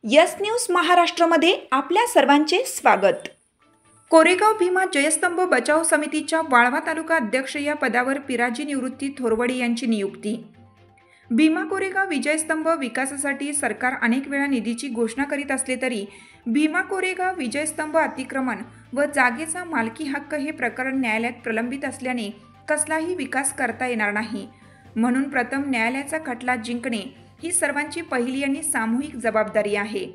Yes news महाराष्ट्रमध्ये आपल्या सर्वांचे स्वागत। कोरेगाव भीमा जयस्तंभ बचाव समितीच्या वाळवा तालुका अध्यक्ष या पदावर पिराजी निवृत्ती थोरवडे यांची नियुक्ती। भीमा कोरेगाव विजयस्तंभ विकासासाठी सरकार अनेक वेळा निधीची घोषणा करीत असले तरी भीमा कोरेगाव विजयस्तंभ अतिक्रमण व जागेचा मालकी हक्क हे प्रकरण न्यायालयात प्रलंबित असल्याने कसलाही विकास करता येणार नाही। म्हणून प्रथम न्यायालयाचा खटला जिंकणे ही सर्वांची पहिली आणि सामूहिक जबाबदारी आहे।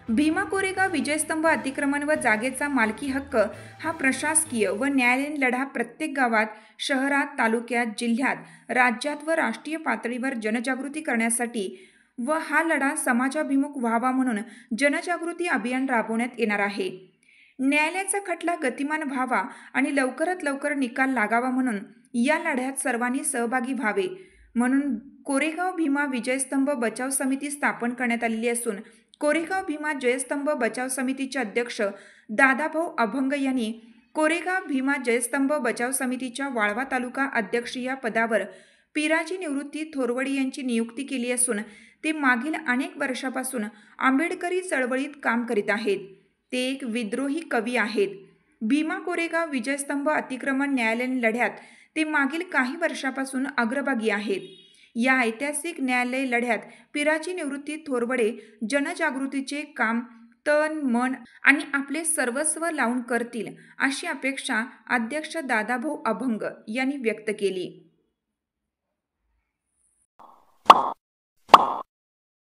भीमा कोरेगाव विजयस्तंभ अतिक्रमण व जागेचा मालकी हक्क हा प्रशासकीय व न्यायालयीन लढा प्रत्येक गावात, शहरात, तालुक्यात, जिल्ह्यात, राज्यात व राष्ट्रीय पातळीवर जनजागृती करण्यासाठी व हा लढा समाजाभिमुख व्हावा म्हणून जनजागृती अभियान राबवण्यात येणार आहे। न्यायालयाचा खटला गतिमान व्हावा आणि लवकरात लवकर निकाल लागावा म्हणून या लढ्यात सर्वांनी सहभागी व्हावे म्हणून कोरेगाव भीमा विजयस्तंभ बचाव समिती स्थापन करण्यात आलेली असून कोरेगाव भीमा जयस्तंभ बचाव समितीचे अध्यक्ष दादाभाऊ अभंग यांनी कोरेगाव भीमा जयस्तंभ बचाव समितीच्या वाळवा तालुका अध्यक्ष या पदावर पिराजी निवृत्ती थोरवडे यांची नियुक्ती केली असून ते मागील अनेक वर्षापासून आंबेडकरी चळवळीत काम करीत आहेत। ते एक विद्रोही कवी आहेत। भीमा कोरेगाव विजयस्तंभ अतिक्रमण न्यायालयीन लढ्यात ते मागील काही वर्षापासून अग्रभागी आहेत। या ऐतिहासिक न्यायालय लढ्यात पिराजी निवृत्ती थोरवडे जनजागृतीचे काम तन मन आणि आपले सर्वस्व लावून करतील अशी अपेक्षा अध्यक्ष दादाभाऊ अभंग यांनी व्यक्त केली।